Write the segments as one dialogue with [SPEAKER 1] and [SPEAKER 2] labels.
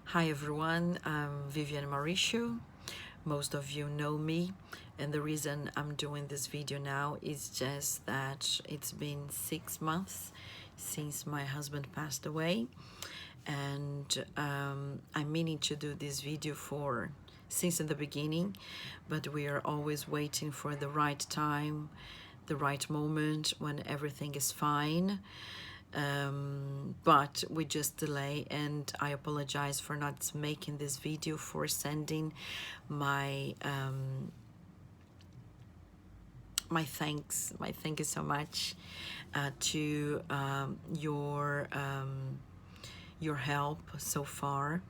[SPEAKER 1] Hi everyone, I'm Viviane Mauricio. Most of you know me, and the reason I'm doing this video now is just that it's been 6 months since my husband passed away, and I'm meaning to do this video for since in the beginning, but we are always waiting for the right time, the right moment when everything is fine. But we just delay, and I apologize for not making this video, for sending my my thank you so much to your help so far.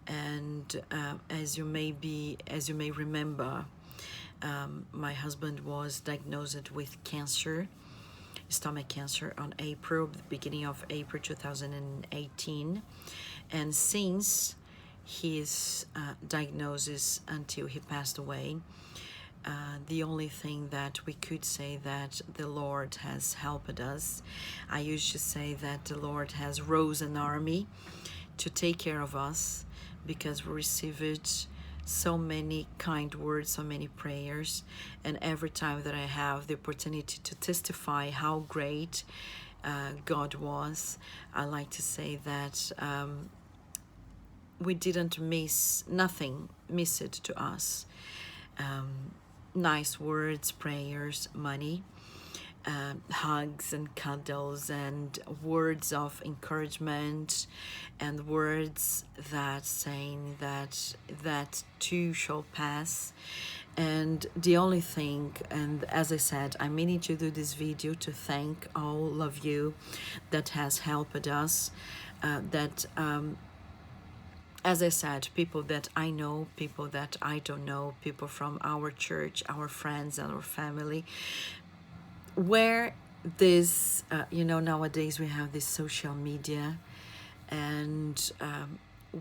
[SPEAKER 1] And as you may remember, my husband was diagnosed with cancer, stomach cancer, on the beginning of April 2018. And since his diagnosis until he passed away, the only thing that we could say that the Lord has helped us. I used to say that the Lord has rose an army to take care of us, because we received so many kind words, so many prayers, and every time that I have the opportunity to testify how great God was, I like to say that we didn't miss nothing, miss it to us. Nice words, prayers, money, hugs and cuddles, and words of encouragement, and words that saying that too shall pass. And the only thing, and as I said, I'm meaning to do this video to thank all of you that has helped us, that as I said, people that I know, people that I don't know, people from our church, our friends, and our family, where this, nowadays we have this social media, and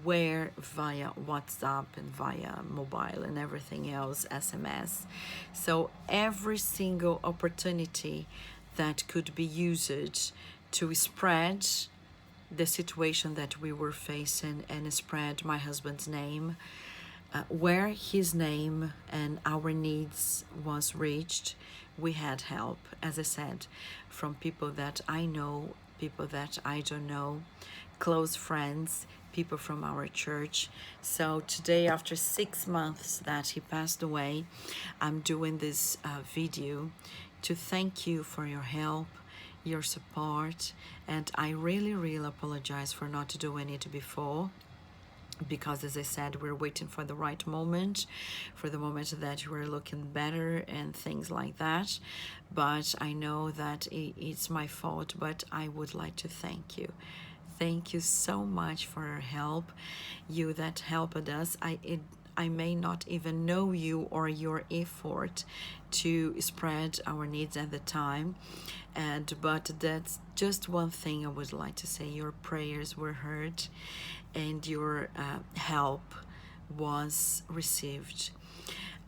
[SPEAKER 1] where via WhatsApp and via mobile and everything else, SMS. So every single opportunity that could be used to spread the situation that we were facing and spread my husband's name, where his name and our needs was reached, we had help, as I said, from people that I know, people that I don't know, close friends, people from our church. So today, after 6 months that he passed away, I'm doing this video to thank you for your help, your support, and I really, really apologize for not doing it before, because as I said, we're waiting for the right moment, for the moment that you are looking better and things like that. But I know that it's my fault, but I would like to thank you. Thank you so much for your help, you that helped us. I may not even know you or your effort to spread our needs at the time, but that's just one thing I would like to say. Your prayers were heard, and your help was received.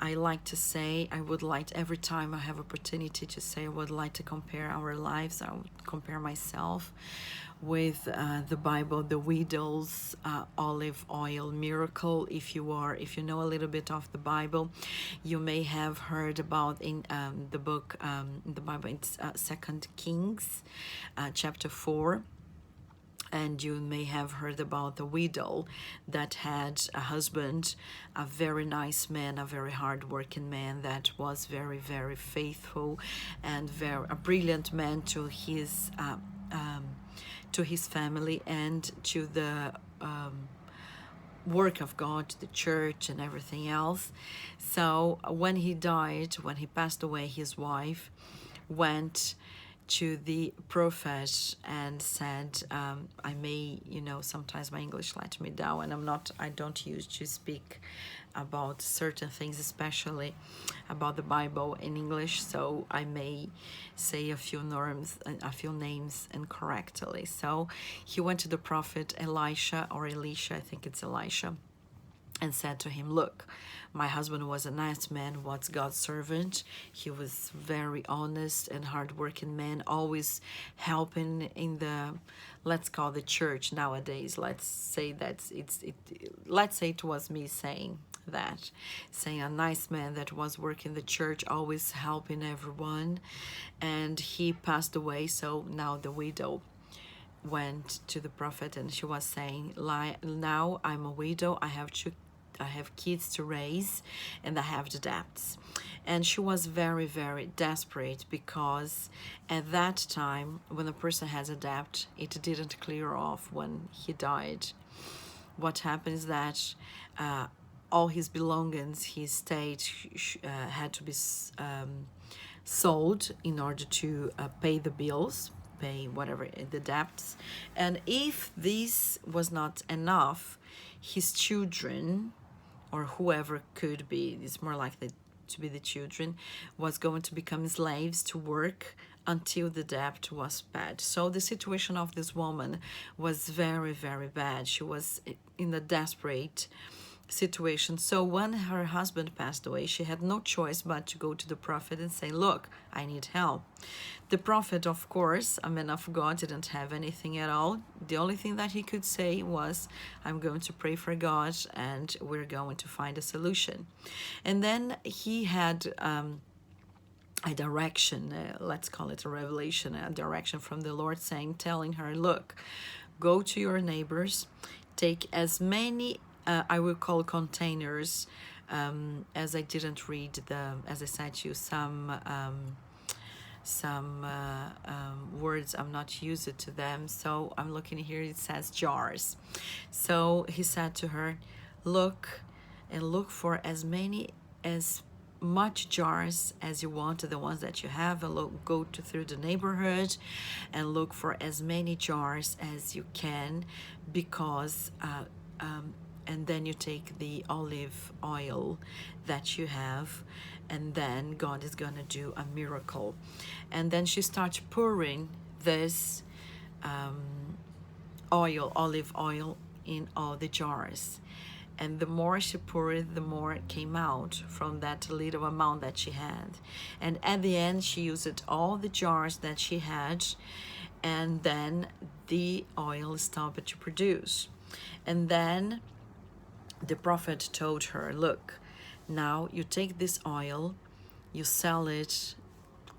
[SPEAKER 1] I like to say, I would like, every time I have opportunity to say, I would like to compare our lives. I would compare myself with the Bible, the widow's olive oil miracle. If you know a little bit of the Bible, you may have heard about in the book, the Bible, it's 2 Kings, chapter 4. And you may have heard about the widow that had a husband, a very nice man, a very hard-working man that was very, very faithful, and a brilliant man to his family and to the work of God, the church and everything else. So when he died, when he passed away, his wife went to the prophet and said, I may, sometimes my English let me down, and I don't use to speak about certain things, especially about the Bible in English, so I may say a few names incorrectly. So he went to the prophet Elisha, or Elisha, I think it's Elisha, and said to him, look, my husband was a nice man, was God's servant. He was very honest and hardworking man, always helping in the, let's call the church nowadays. Let's say that let's say it was me saying that, saying a nice man that was working the church, always helping everyone. And he passed away, so now the widow went to the prophet and she was saying, now I'm a widow, I have kids to raise, and I have the debts. And she was very, very desperate, because at that time, when a person has a debt, it didn't clear off when he died. What happens that all his belongings, his estate, had to be sold in order to pay the bills, pay whatever the debts. And if this was not enough, his children, or whoever could be, it's more likely to be the children, was going to become slaves to work until the debt was paid. So the situation of this woman was very, very bad. She was in a desperate situation. So when her husband passed away, she had no choice but to go to the prophet and say, look, I need help. The prophet, of course, a man of God, didn't have anything at all. The only thing that he could say was, I'm going to pray for God and we're going to find a solution. And then he had a direction, let's call it a revelation, a direction from the Lord, telling her, look, go to your neighbors, take as many I will call containers, as I didn't read as I said to you, some words I'm not used to them, so I'm looking here, it says jars. So he said to her, look for as much jars as you want, the ones that you have, and go through the neighborhood and look for as many jars as you can, because and then you take the olive oil that you have, and then God is gonna do a miracle. And then she starts pouring this olive oil in all the jars. And the more she poured, the more it came out from that little amount that she had. And at the end, she used all the jars that she had, and then the oil stopped to produce. And then the prophet told her, look, now you take this oil, you sell it,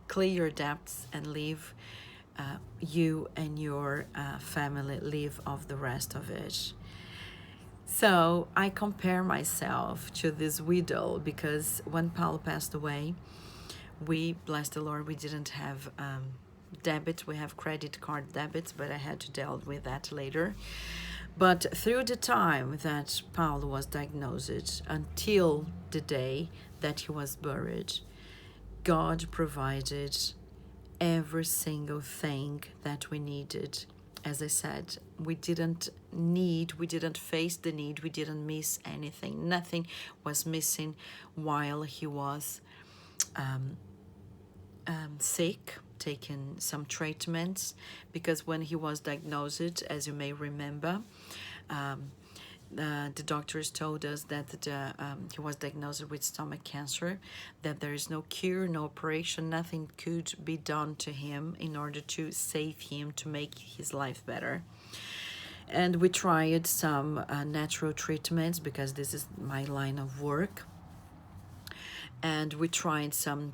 [SPEAKER 1] clear your debts, and leave, you and your family live off the rest of it. So I compare myself to this widow, because when Paul passed away, we, bless the Lord, we didn't have debit. We have credit card debits, but I had to deal with that later. But through the time that Paul was diagnosed until the day that he was buried, God provided every single thing that we needed. As I said, we didn't face the need, we didn't miss anything. Nothing was missing while he was sick, taking some treatments, because when he was diagnosed, as you may remember, the doctors told us that he was diagnosed with stomach cancer, that there is no cure, no operation, nothing could be done to him in order to save him, to make his life better. And we tried some natural treatments, because this is my line of work. And we tried some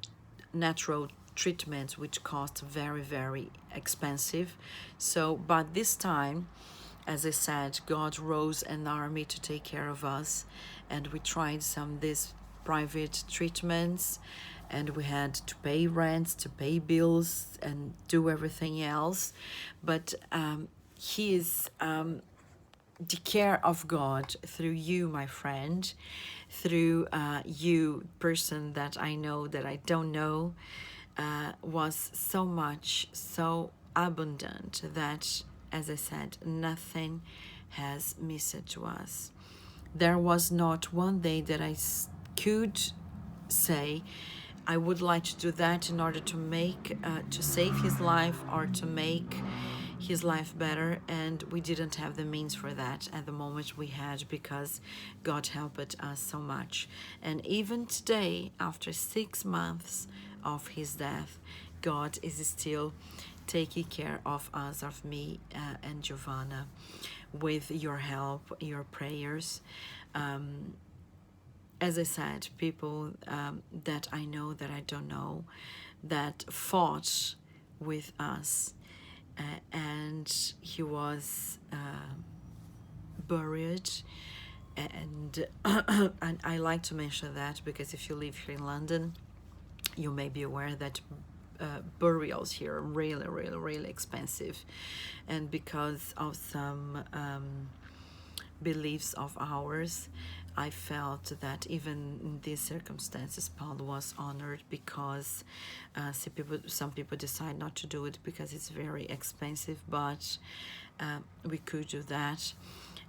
[SPEAKER 1] natural treatments which cost very, very expensive. So, but this time, as I said, God rose an army to take care of us, and we tried these private treatments, and we had to pay rents, to pay bills, and do everything else. But he is the care of God through you, my friend, through you, person that I know, that I don't know, was so abundant that, as I said, nothing has missed to us. There was not one day that I could say, I would like to do that in order to make, to save his life, or to make his life better, and we didn't have the means for that at the moment we had, because God helped us so much. And even today, after 6 months of his death, God is still taking care of us, of me and Giovanna, with your help, your prayers. As I said, people that I know, that I don't know, that fought with us, and he was buried. And and I like to mention that because if you live here in London, you may be aware that burials here are really, really, really expensive. And because of some beliefs of ours, I felt that even in these circumstances, Paul was honored, because some people decide not to do it because it's very expensive, but we could do that.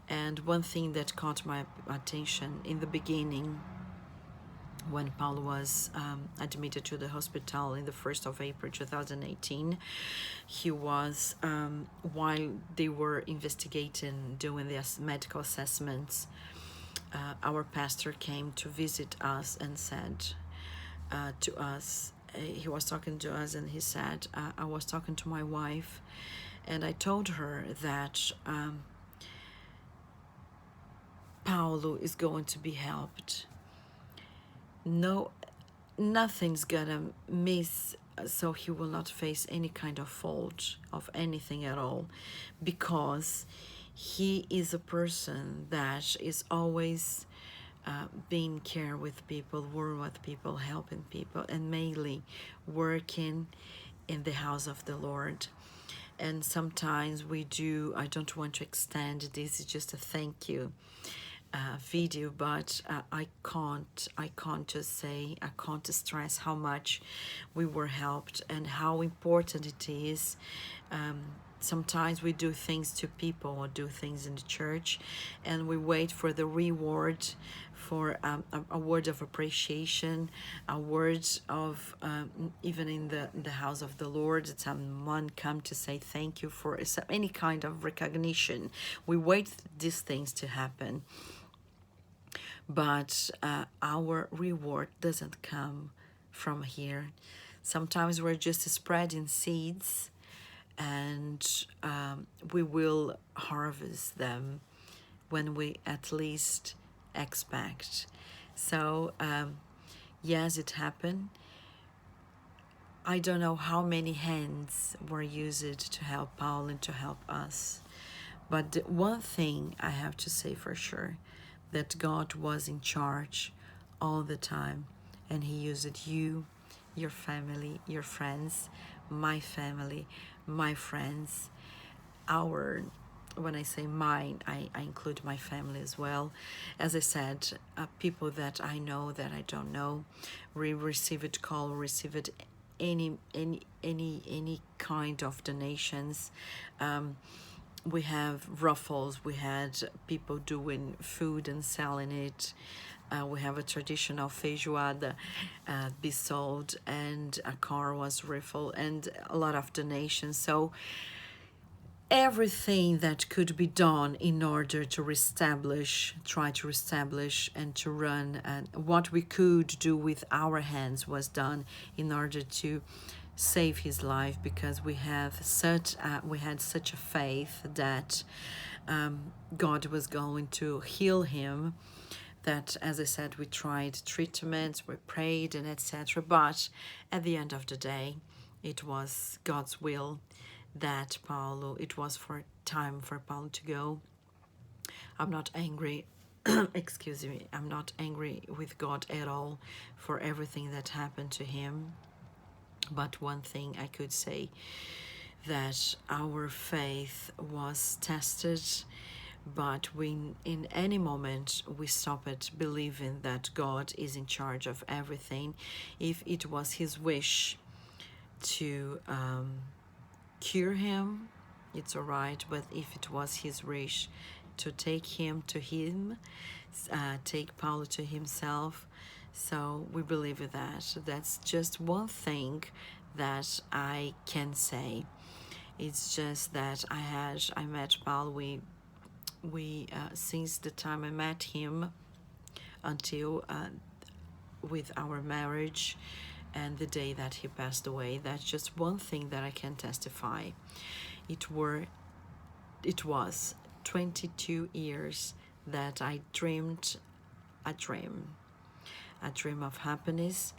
[SPEAKER 1] And one thing that caught my attention in the beginning, when Paul was admitted to the hospital in the 1st of April 2018, he was, while they were investigating, doing the medical assessments, our pastor came to visit us and said to us, he was talking to us, and he said, I was talking to my wife, and I told her that Paulo is going to be helped. No, nothing's gonna miss, so he will not face any kind of fault of anything at all, because he is a person that is always being care with people, working with people, helping people, and mainly working in the house of the Lord. And sometimes we do, I don't want to extend, this is just a thank you video, but I can't just say, I can't stress how much we were helped and how important it is. Sometimes we do things to people or do things in the church, and we wait for the reward, for a word of appreciation, a word of even in the house of the Lord, someone come to say thank you for any kind of recognition. We wait these things to happen, but our reward doesn't come from here. Sometimes we're just spreading seeds, and we will harvest them when we at least expect. So yes, it happened. I don't know how many hands were used to help Paul and to help us, but the one thing I have to say for sure, that God was in charge all the time, and he used you, your family, your friends, my family, my friends, our, when I say mine, I include my family as well. As I said, people that I know, that I don't know, we received call, received any kind of donations. We have raffles, we had people doing food and selling it. We have a traditional feijoada be sold, and a car was raffled, and a lot of donations. So everything that could be done in order to try to reestablish and to run, and what we could do with our hands was done in order to save his life, because we had such a faith that God was going to heal him. That, as I said, we tried treatments, we prayed, and etc. But at the end of the day, it was God's will that it was time for Paulo to go. I'm not angry, excuse me, I'm not angry with God at all for everything that happened to him. But one thing I could say, that our faith was tested, but in any moment we stopped believing that God is in charge of everything. If it was his wish to cure him, it's all right, but if it was his wish to take Paulo to himself, so we believe that. That's just one thing that I can say. It's just that I met Paul. We since the time I met him until with our marriage and the day that he passed away. That's just one thing that I can testify. It were it was 22 years that I dreamed a dream of happiness,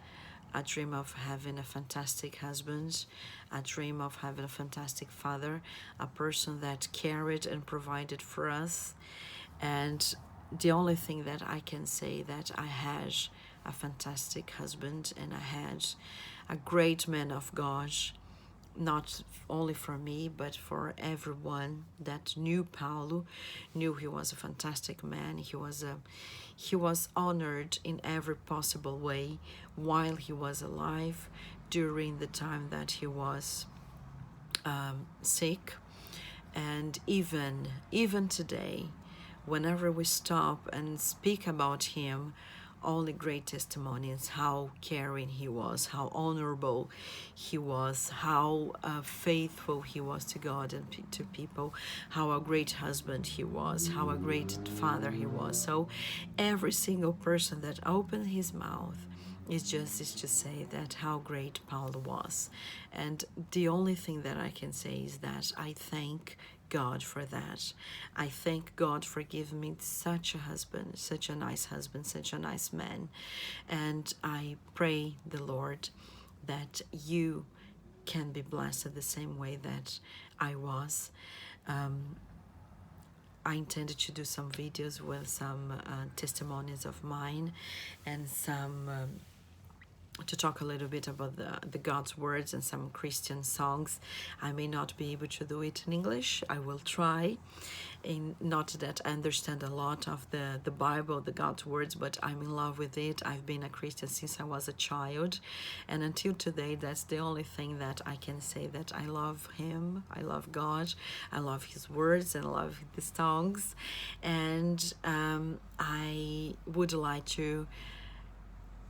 [SPEAKER 1] a dream of having a fantastic husband, a dream of having a fantastic father, a person that cared and provided for us. And the only thing that I can say that I had a fantastic husband and I had a great man of God, not only for me but for everyone that knew Paulo, knew he was a fantastic man. He was honored in every possible way while he was alive, during the time that he was sick, and even today, whenever we stop and speak about him, only great testimonies, how caring he was, how honorable he was, how faithful he was to God and to people, how a great husband he was, how a great father he was. So every single person that opened his mouth is to say that how great Paul was. And the only thing that I can say is that I thank God for that. I thank God for giving me such a husband, such a nice husband, such a nice man. And I pray the Lord that you can be blessed the same way that I was. I intended to do some videos with some testimonies of mine and some to talk a little bit about the God's words and some Christian songs. I may not be able to do it in English. I will try. Not that I understand a lot of the Bible, the God's words, but I'm in love with it. I've been a Christian since I was a child. And until today, that's the only thing that I can say, that I love Him, I love God, I love His words, and I love the songs. And I would like to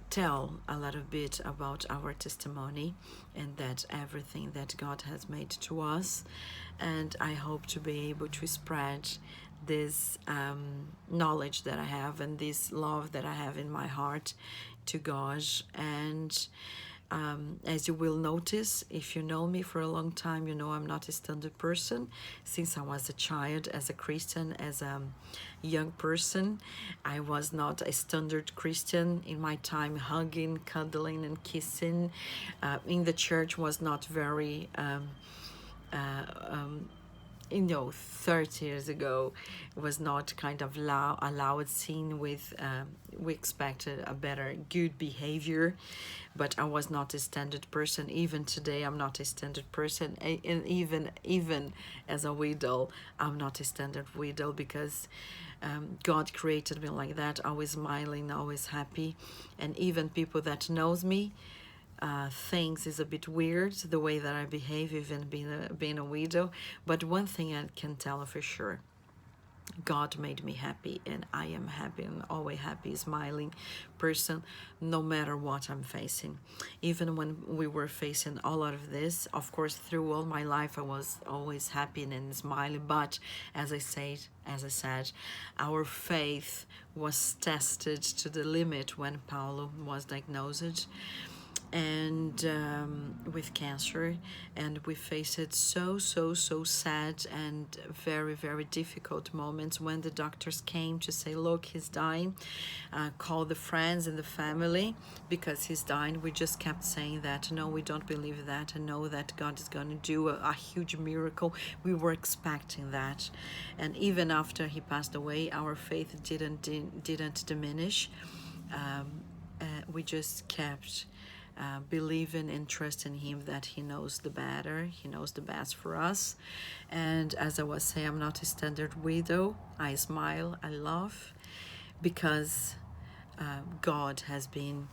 [SPEAKER 1] tell a little bit about our testimony and that everything that God has made to us. And I hope to be able to spread this knowledge that I have and this love that I have in my heart to God. And as you will notice, if you know me for a long time, you know I'm not a standard person. Since I was a child, as a Christian, as a young person, I was not a standard Christian. In my time, hugging, cuddling, and kissing in the church was not very 30 years ago, it was not kind of allowed seen with we expected a better good behavior, but I was not a standard person. Even today I'm not a standard person, and even as a widow I'm not a standard widow, because God created me like that, always smiling, always happy. And even people that knows me things is a bit weird the way that I behave, even being a widow. But one thing I can tell for sure, God made me happy, and I am happy and always happy, smiling person, no matter what I'm facing. Even when we were facing a lot of this, of course, through all my life, I was always happy and smiling. But as I said, our faith was tested to the limit when Paulo was diagnosed and with cancer, and we faced so sad and very, very difficult moments when the doctors came to say, look, he's dying, call the friends and the family because he's dying. We just kept saying that no, we don't believe that, and know that God is going to do a huge miracle. We were expecting that, and even after he passed away, our faith didn't diminish. We just kept believing and trusting Him, that He knows the better, He knows the best for us. And as I was saying, I'm not a standard widow. I smile, I laugh, because God has been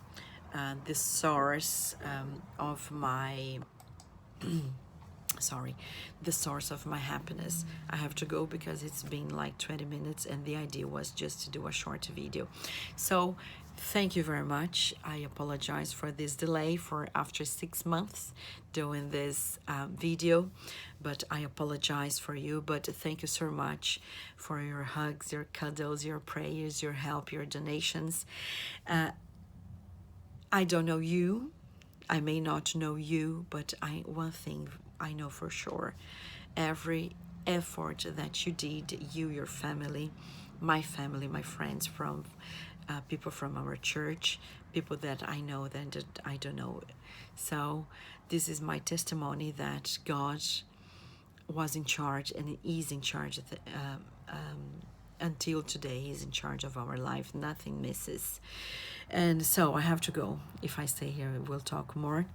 [SPEAKER 1] the source of my sorry, the source of my happiness. I have to go because it's been like 20 minutes and the idea was just to do a short video. So thank you very much. I apologize for this delay for after 6 months doing this video, but I apologize for you. But thank you so much for your hugs, your cuddles, your prayers, your help, your donations. I don't know you, I may not know you, but one thing I know for sure: every effort that you did, you, your family, my friends, from people from our church, people that I know that I don't know. So this is my testimony that God was in charge and is in charge of until today. He's in charge of our life. Nothing misses. And so I have to go. If I stay here, we'll talk more.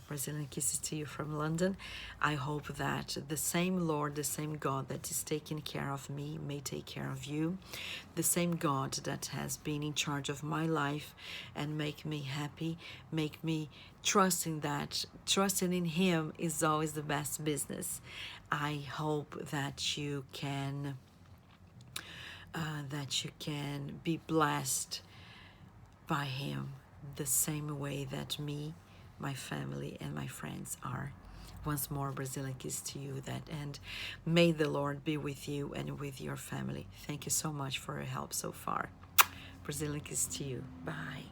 [SPEAKER 1] Brazilian kisses to you from London. I hope that the same Lord, the same God that is taking care of me may take care of you. The same God that has been in charge of my life and make me happy, make me trusting in Him is always the best business. I hope that you can be blessed by Him the same way that me, my family, and my friends are. Once more, Brazilian kiss to you, that, and may the Lord be with you and with your family. Thank you so much for your help so far. Brazilian kiss to you. Bye.